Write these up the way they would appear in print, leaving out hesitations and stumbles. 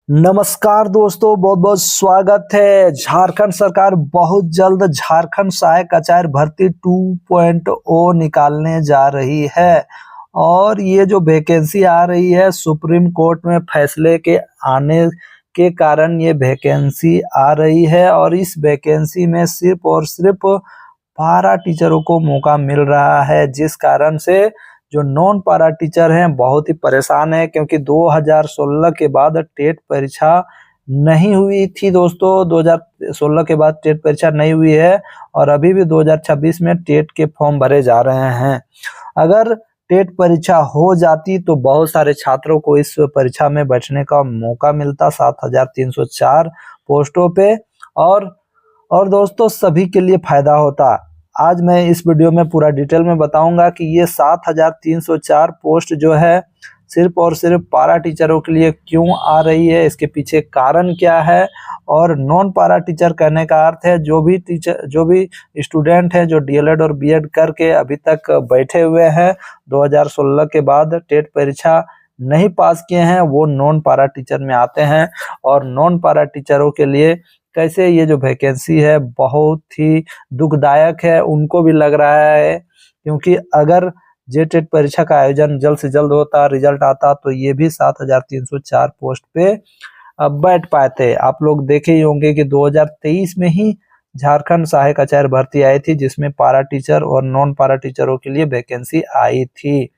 नमस्कार दोस्तों, बहुत बहुत स्वागत है। झारखंड सरकार बहुत जल्द झारखंड सहायक आचार्य भर्ती 2.0 निकालने जा रही है और ये जो वैकेंसी आ रही है सुप्रीम कोर्ट में फैसले के आने के कारण ये वैकेंसी आ रही है और इस वैकेंसी में सिर्फ और सिर्फ पारा टीचरों को मौका मिल रहा है, जिस कारण से जो नॉन पारा टीचर हैं बहुत ही परेशान है क्योंकि 2016 के बाद टेट परीक्षा नहीं हुई थी। दोस्तों 2016 के बाद टेट परीक्षा नहीं हुई है और अभी भी 2026 में टेट के फॉर्म भरे जा रहे हैं। अगर टेट परीक्षा हो जाती तो बहुत सारे छात्रों को इस परीक्षा में बैठने का मौका मिलता 7304 पोस्टों पे और दोस्तों सभी के लिए फायदा होता। आज मैं इस वीडियो में पूरा डिटेल में बताऊंगा कि ये 7304 पोस्ट जो है सिर्फ और सिर्फ पारा टीचरों के लिए क्यों आ रही है, इसके पीछे कारण क्या है। और नॉन पारा टीचर कहने का अर्थ है जो भी स्टूडेंट हैं जो डीएलएड और बीएड करके अभी तक बैठे हुए हैं, 2016 के बाद टेट परीक्षा नहीं पास किए हैं, वो नॉन पारा टीचर में आते हैं। और नॉन पारा टीचरों के लिए कैसे ये जो वैकेंसी है बहुत ही दुखदायक है, उनको भी लग रहा है क्योंकि अगर जेटेट परीक्षा का आयोजन जल्द से जल्द होता, रिजल्ट आता तो ये भी 7304 पोस्ट पे बैठ पाते। आप लोग देखे ही होंगे कि 2023 में ही झारखंड सहायक आचार्य भर्ती आई थी जिसमें पारा टीचर और नॉन पारा टीचरों के लिए वैकेंसी आई थी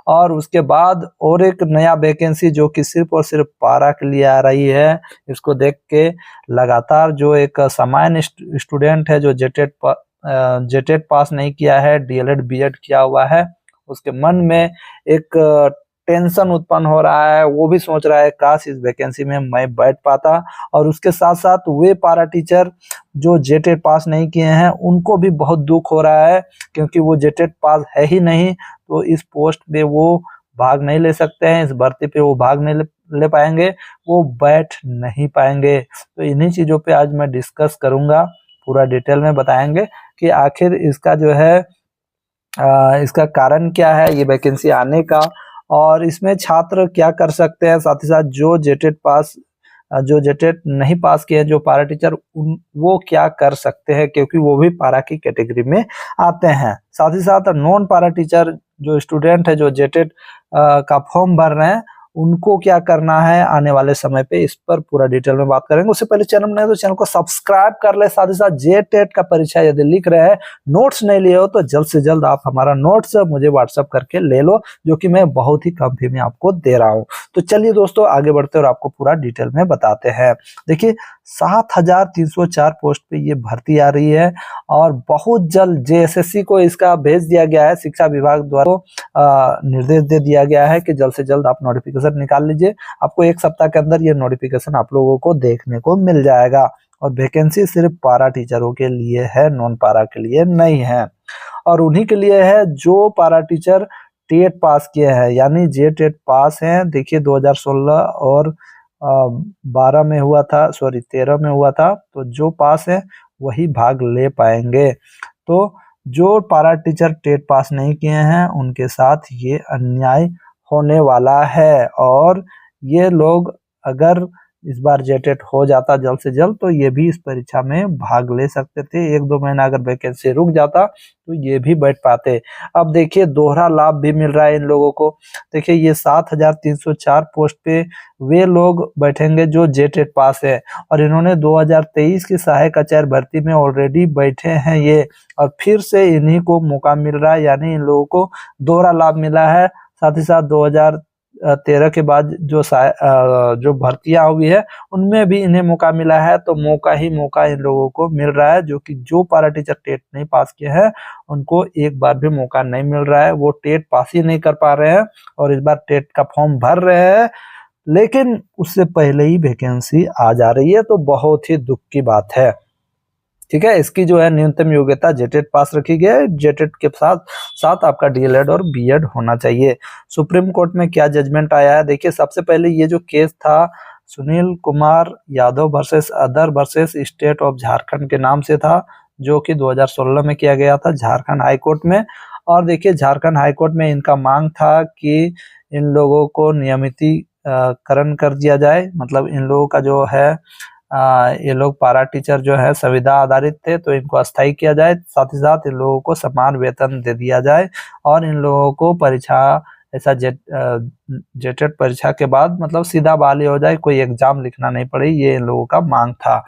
और उसके बाद और एक नया वैकेंसी जो कि सिर्फ और सिर्फ पारा के लिए आ रही है। इसको देख के लगातार जो एक सामान्य स्टूडेंट है जो जेटेट पास नहीं किया है, डीएलएड बीएड किया हुआ है, उसके मन में एक टेंशन उत्पन्न हो रहा है। वो भी सोच रहा है काश इस वैकेंसी में मैं बैठ पाता। और उसके साथ साथ वे पारा टीचर जो जेटेट पास नहीं किए हैं उनको भी बहुत दुख हो रहा है क्योंकि वो जेटेट पास है ही नहीं, तो इस पोस्ट पे वो भाग नहीं ले सकते हैं, इस भर्ती पे वो भाग नहीं ले पाएंगे, वो बैठ नहीं पाएंगे। तो इन्हीं चीज़ों पे आज मैं डिस्कस करूंगा, पूरा डिटेल में बताएंगे कि आखिर इसका जो है इसका कारण क्या है ये वैकेंसी आने का और इसमें छात्र क्या कर सकते हैं। साथ ही साथ जो जेटेट नहीं पास किए हैं जो पारा टीचर वो क्या कर सकते हैं क्योंकि वो भी पारा की कैटेगरी में आते हैं। साथ ही साथ नॉन पारा टीचर जो स्टूडेंट है जो जेटेट का फॉर्म भर रहे हैं उनको क्या करना है आने वाले समय पे, इस पर पूरा डिटेल में बात करेंगे। उससे पहले चैनल में तो चैनल को सब्सक्राइब कर ले। साथ ही साथ जेटेट का परीक्षा यदि लिख रहे हैं, नोट्स नहीं लिए हो तो जल्द से जल्द आप हमारा नोट्स मुझे व्हाट्सएप करके ले लो, जो कि मैं बहुत ही कम फी में आपको दे रहा हूँ। तो चलिए दोस्तों आगे बढ़ते और आपको पूरा डिटेल में बताते हैं। देखिए 7304 पोस्ट पे ये भर्ती आ रही है और बहुत जल्द जेएसएससी को इसका भेज दिया गया है, शिक्षा विभाग द्वारा निर्देश दे दिया गया है कि जल्द से जल्द आप नोटिफिकेशन निकाल लीजिए। आपको एक सप्ताह के अंदर ये नोटिफिकेशन आप लोगों को देखने को मिल जाएगा और वैकेंसी सिर्फ पारा टीचरों के लिए है, नॉन पारा के लिए नहीं है। और उन्हीं के लिए है जो पारा टीचर टेट पास किए हैं, यानी जे टेट पास हैं। देखिए 2016 और 12 में हुआ था, सॉरी 13 में हुआ था, तो जो पास है वही भाग ले पाएंगे। तो जो पारा टीचर टेट पास नहीं किए हैं उनके साथ ये अन्याय होने वाला है और ये लोग अगर इस बार जेटेट हो जाता जल्द से जल्द तो ये भी इस परीक्षा में भाग ले सकते थे। 1-2 महीना अगर वैकेंसी रुक जाता तो ये भी बैठ पाते। अब देखिए दोहरा लाभ भी मिल रहा है इन लोगों को। देखिए ये 7304 पोस्ट पे वे लोग बैठेंगे जो जेटेट पास है और इन्होंने 2023 की सहायक आचार्य भर्ती में ऑलरेडी बैठे हैं ये, और फिर से इन्हीं को मौका मिल रहा है, यानी इन लोगों को दोहरा लाभ मिला है। साथ ही साथ 2013 के बाद जो भर्तियां हुई है उनमें भी इन्हें मौका मिला है, तो मौका ही मौका इन लोगों को मिल रहा है। जो कि जो पारा टीचर टेट नहीं पास किए हैं उनको एक बार भी मौका नहीं मिल रहा है, वो टेट पास ही नहीं कर पा रहे हैं और इस बार टेट का फॉर्म भर रहे हैं लेकिन उससे पहले ही वैकेंसी आ जा रही है, तो बहुत ही दुख की बात है। ठीक है, इसकी जो है न्यूनतम योग्यता जेटेट पास रखी गई है, जेटेट के साथ साथ आपका डीएलएड और बीएड होना चाहिए। सुप्रीम कोर्ट में क्या जजमेंट आया है, देखिए सबसे पहले ये जो केस था Sunil Kumar Yadav versus other versus state of Jharkhand के नाम से था, जो कि 2016 में किया गया था झारखंड हाई कोर्ट में। और देखिए झारखंड हाई कोर्ट में इनका मांग था कि इन लोगों को करण कर दिया जाए, मतलब इन लोगों का जो है ये लोग पारा टीचर जो है संविदा आधारित थे तो इनको अस्थायी किया जाए, साथ ही साथ इन लोगों को समान वेतन दे दिया जाए और इन लोगों को परीक्षा ऐसा जेटेट परीक्षा के बाद मतलब सीधा बहाली हो जाए, कोई एग्जाम लिखना नहीं पड़े, ये इन लोगों का मांग था,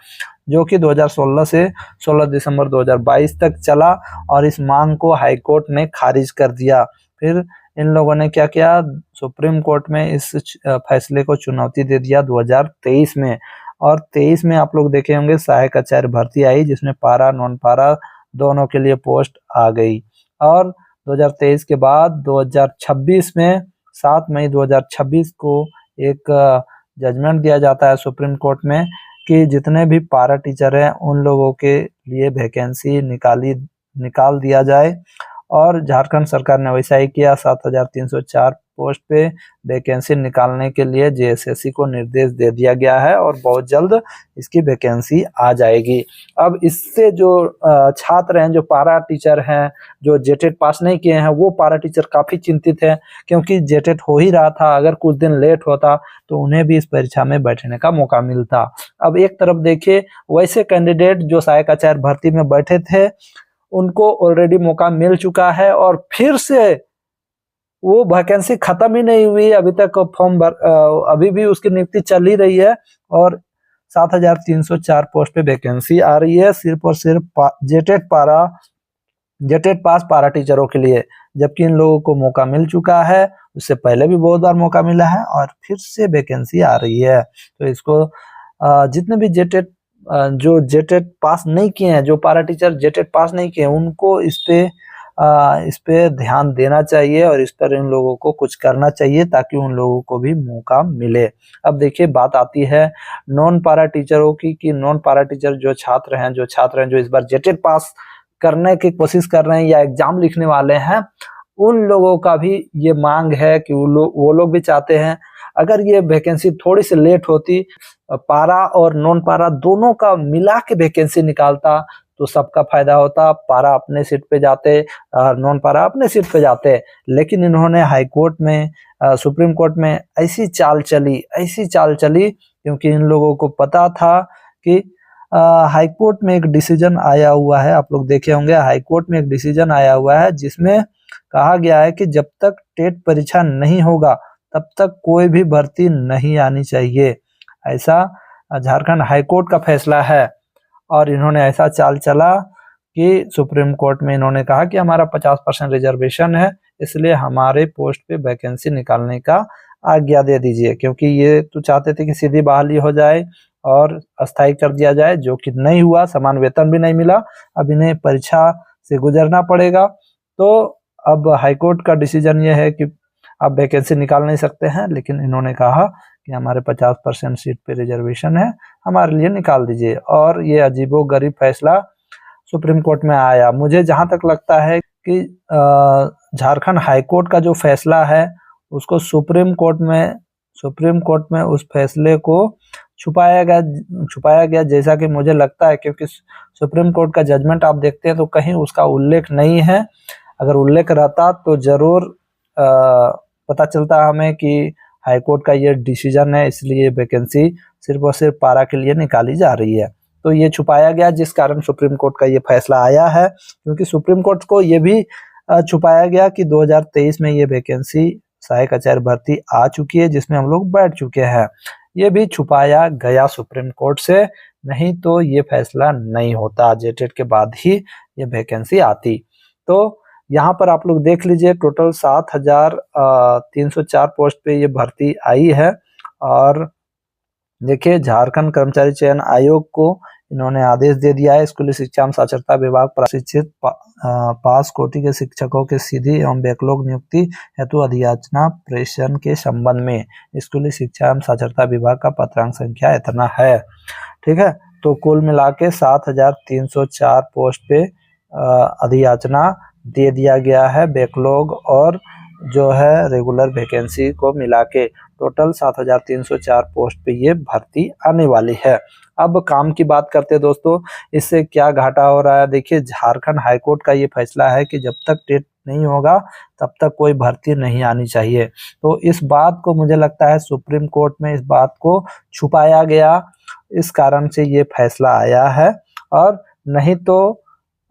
जो कि 2016 से 16 दिसंबर 2022 तक चला और इस मांग को हाई कोर्ट ने खारिज कर दिया। फिर इन लोगों ने क्या किया, सुप्रीम कोर्ट में इस फैसले को चुनौती दे दिया 2023 में, और 23 में आप लोग देखे होंगे सहायक आचार्य भर्ती आई जिसमें पारा नॉन पारा दोनों के लिए पोस्ट आ गई। और 2023 के बाद 2026 में 7 मई 2026 को एक जजमेंट दिया जाता है सुप्रीम कोर्ट में कि जितने भी पारा टीचर हैं उन लोगों के लिए वैकेंसी निकाल दिया जाए, और झारखंड सरकार ने वैसा ही किया। 7304 पोस्ट पे वैकेंसी निकालने के लिए जेएसएससी को निर्देश दे दिया गया है और बहुत जल्द इसकी वैकेंसी आ जाएगी। अब इससे जो छात्र हैं, जो पारा टीचर हैं, जो जेटेट पास नहीं किए हैं, वो पारा टीचर काफ़ी चिंतित हैं क्योंकि जेटेट हो ही रहा था, अगर कुछ दिन लेट होता तो उन्हें भी इस परीक्षा में बैठने का मौका मिलता। अब एक तरफ देखिए, वैसे कैंडिडेट जो सहायक आचार्य भर्ती में बैठे थे उनको ऑलरेडी मौका मिल चुका है और फिर से वो वैकेंसी खत्म ही नहीं हुई, अभी तक फॉर्म अभी भी उसकी नियुक्ति चल ही रही है और 7304 पोस्ट पे वैकेंसी आ रही है सिर्फ और सिर्फ जेटेट पास पारा टीचरों के लिए, जबकि इन लोगों को मौका मिल चुका है, उससे पहले भी बहुत बार मौका मिला है और फिर से वैकेंसी आ रही है। तो इसको जितने भी जो जेटेट पास नहीं किए हैं, जो पारा टीचर जेटेट पास नहीं किए हैं, उनको इस पे ध्यान देना चाहिए और इस पर इन लोगों को कुछ करना चाहिए ताकि उन लोगों को भी मौका मिले। अब देखिए, बात आती है नॉन पारा टीचरों की कि नॉन पारा टीचर जो छात्र हैं जो इस बार जेटेट पास करने की कोशिश कर रहे हैं या एग्जाम लिखने वाले हैं, उन लोगों का भी ये मांग है कि वो लोग भी चाहते हैं अगर ये वैकेंसी थोड़ी सी लेट होती, पारा और नॉन पारा दोनों का मिला के वैकेंसी निकालता तो सबका फायदा होता, पारा अपने सीट पे जाते और नॉन पारा अपने सीट पे जाते। लेकिन इन्होंने हाई कोर्ट में सुप्रीम कोर्ट में ऐसी चाल चली क्योंकि इन लोगों को पता था कि हाई कोर्ट में एक डिसीजन आया हुआ है, आप लोग देखे होंगे, हाई कोर्ट में एक डिसीजन आया हुआ है जिसमें कहा गया है कि जब तक टेट परीक्षा नहीं होगा तब तक कोई भी भर्ती नहीं आनी चाहिए, ऐसा झारखंड हाई कोर्ट का फैसला है। और इन्होंने ऐसा चाल चला कि सुप्रीम कोर्ट में इन्होंने कहा कि हमारा 50% रिजर्वेशन है, इसलिए हमारे पोस्ट पे वैकेंसी निकालने का आज्ञा दे दीजिए, क्योंकि ये तो चाहते थे कि सीधी बहाली हो जाए और अस्थायी कर दिया जाए, जो कि नहीं हुआ, समान वेतन भी नहीं मिला, अब इन्हें परीक्षा से गुजरना पड़ेगा। तो अब हाईकोर्ट का डिसीजन ये है कि आप वैकेंसी निकाल नहीं सकते हैं, लेकिन इन्होंने कहा कि हमारे 50% सीट पे रिजर्वेशन है, हमारे लिए निकाल दीजिए। और ये अजीबोगरीब फैसला सुप्रीम कोर्ट में आया। मुझे जहां तक लगता है कि झारखंड हाई कोर्ट का जो फैसला है उसको सुप्रीम कोर्ट में उस फैसले को छुपाया गया जैसा कि मुझे लगता है, क्योंकि सुप्रीम कोर्ट का जजमेंट आप देखते हैं तो कहीं उसका उल्लेख नहीं है। अगर उल्लेख रहता तो जरूर पता चलता हमें कि हाई कोर्ट का ये डिसीजन है, इसलिए वैकेंसी सिर्फ और सिर्फ पारा के लिए निकाली जा रही है। तो ये छुपाया गया, जिस कारण सुप्रीम कोर्ट का ये फैसला आया है, क्योंकि सुप्रीम कोर्ट को ये भी छुपाया गया कि 2023 में ये वैकेंसी सहायक आचार्य भर्ती आ चुकी है जिसमें हम लोग बैठ चुके हैं। ये भी छुपाया गया सुप्रीम कोर्ट से, नहीं तो ये फैसला नहीं होता, जेटेट के बाद ही ये वैकेंसी आती। तो यहाँ पर आप लोग देख लीजिए, टोटल 7304 पोस्ट पे ये भर्ती आई है। और देखिए, झारखंड कर्मचारी चयन आयोग को इन्होंने आदेश दे दिया है स्कूली शिक्षा एवं साक्षरता विभाग प्रशिक्षित पास कोटि के शिक्षकों के सीधी एवं बैकलॉग नियुक्ति हेतु अधियाचना प्रेषण के संबंध में स्कूली शिक्षा एवं साक्षरता विभाग का पत्रांक संख्या इतना है। ठीक है, तो कुल मिला के 7304 पोस्ट पे अधियाचना दे दिया गया है, बैकलॉग और जो है रेगुलर वैकेंसी को मिला के टोटल 7304 पोस्ट पे ये भर्ती आने वाली है। अब काम की बात करते हैं दोस्तों, इससे क्या घाटा हो रहा है। देखिए, झारखंड हाईकोर्ट का ये फैसला है कि जब तक टेट नहीं होगा तब तक कोई भर्ती नहीं आनी चाहिए। तो इस बात को मुझे लगता है सुप्रीम कोर्ट में इस बात को छुपाया गया, इस कारण से ये फैसला आया है। और नहीं तो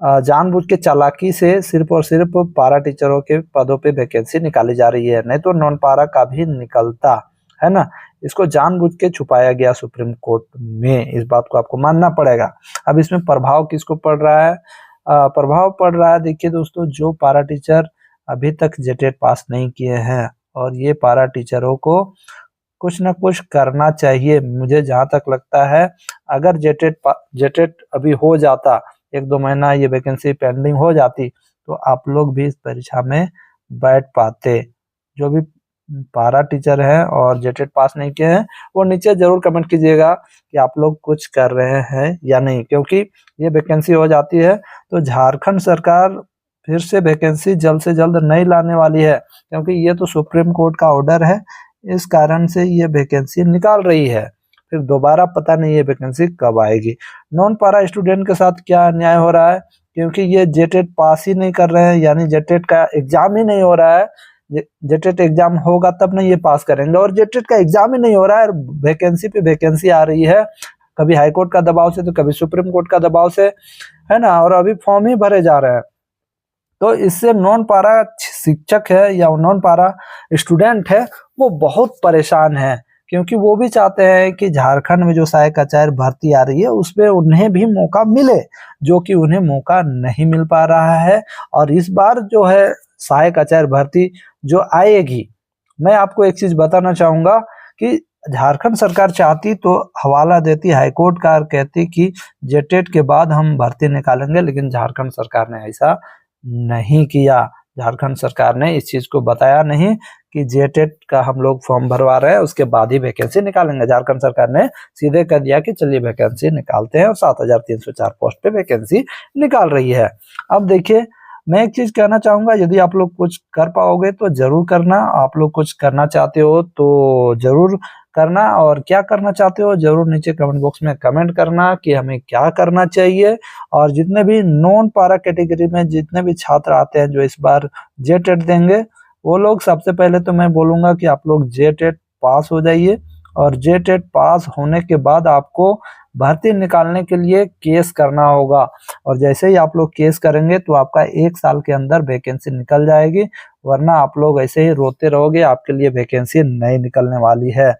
जानबूझ के चालाकी से सिर्फ और सिर्फ पारा टीचरों के पदों पे वैकेंसी निकाली जा रही है, नहीं तो नॉन पारा का भी निकलता है ना। इसको जानबूझ के छुपाया गया सुप्रीम कोर्ट में, इस बात को आपको मानना पड़ेगा। अब इसमें प्रभाव किसको पड़ रहा है? प्रभाव पड़ रहा है, देखिए दोस्तों, जो पारा टीचर अभी तक जेटेट पास नहीं किए हैं और ये पारा टीचरों को कुछ ना कुछ करना चाहिए। मुझे जहाँ तक लगता है, अगर जेटेट अभी हो जाता, 1-2 महीना ये वैकेंसी पेंडिंग हो जाती, तो आप लोग भी इस परीक्षा में बैठ पाते। जो भी पारा टीचर है और जेटेट पास नहीं किए हैं, वो नीचे जरूर कमेंट कीजिएगा कि आप लोग कुछ कर रहे हैं या नहीं, क्योंकि ये वैकेंसी हो जाती है तो झारखंड सरकार फिर से वैकेंसी जल्द से जल्द नहीं लाने वाली है, क्योंकि ये तो सुप्रीम कोर्ट का ऑर्डर है। इस कारण से ये वैकेंसी निकाल रही है, फिर दोबारा पता नहीं ये वैकेंसी कब आएगी। नॉन पारा स्टूडेंट के साथ क्या अन्याय हो रहा है, क्योंकि ये जेटेट पास ही नहीं कर रहे हैं, यानी जेटेट का एग्जाम ही नहीं हो रहा है। जेटेट एग्जाम होगा तब नहीं ये पास करेंगे, और जेटेट का एग्जाम ही नहीं हो रहा है, वैकेंसी पे वैकेंसी आ रही है, कभी हाईकोर्ट का दबाव से तो कभी सुप्रीम कोर्ट का दबाव से, है ना, और अभी फॉर्म ही भरे जा रहे हैं। तो इससे नॉन पारा शिक्षक है या नॉन पारा स्टूडेंट है, वो बहुत परेशान है, क्योंकि वो भी चाहते हैं कि झारखंड में जो सहायक आचार्य भर्ती आ रही है उसमें उन्हें भी मौका मिले, जो कि उन्हें मौका नहीं मिल पा रहा है। और इस बार जो है सहायक आचार्य भर्ती जो आएगी, मैं आपको एक चीज बताना चाहूंगा कि झारखंड सरकार चाहती तो हवाला देती हाईकोर्ट का, कहती कि जेटेट के बाद हम भर्ती निकालेंगे, लेकिन झारखंड सरकार ने ऐसा नहीं किया। झारखंड सरकार ने इस चीज को बताया नहीं कि जेटेट का हम लोग फॉर्म भरवा रहे हैं, उसके बाद ही वैकेंसी निकालेंगे। झारखंड सरकार ने सीधे कर दिया कि चलिए वैकेंसी निकालते हैं, और 7304 पोस्ट पे वैकेंसी निकाल रही है। अब देखिए, मैं एक चीज कहना चाहूंगा, यदि आप लोग कुछ कर पाओगे तो जरूर करना, आप लोग कुछ करना चाहते हो तो जरूर करना, और क्या करना चाहते हो जरूर नीचे कमेंट बॉक्स में कमेंट करना कि हमें क्या करना चाहिए। और जितने भी नॉन पारा कैटेगरी में जितने भी छात्र आते हैं जो इस बार जेटेट देंगे, वो लोग सबसे पहले तो मैं बोलूंगा कि आप लोग जेटेट पास हो जाइए, और जेटेट पास होने के बाद आपको भर्ती निकालने के लिए केस करना होगा, और जैसे ही आप लोग केस करेंगे तो आपका 1 साल के अंदर वैकेंसी निकल जाएगी, वरना आप लोग ऐसे ही रोते रहोगे, आपके लिए वैकेंसी नहीं निकलने वाली है।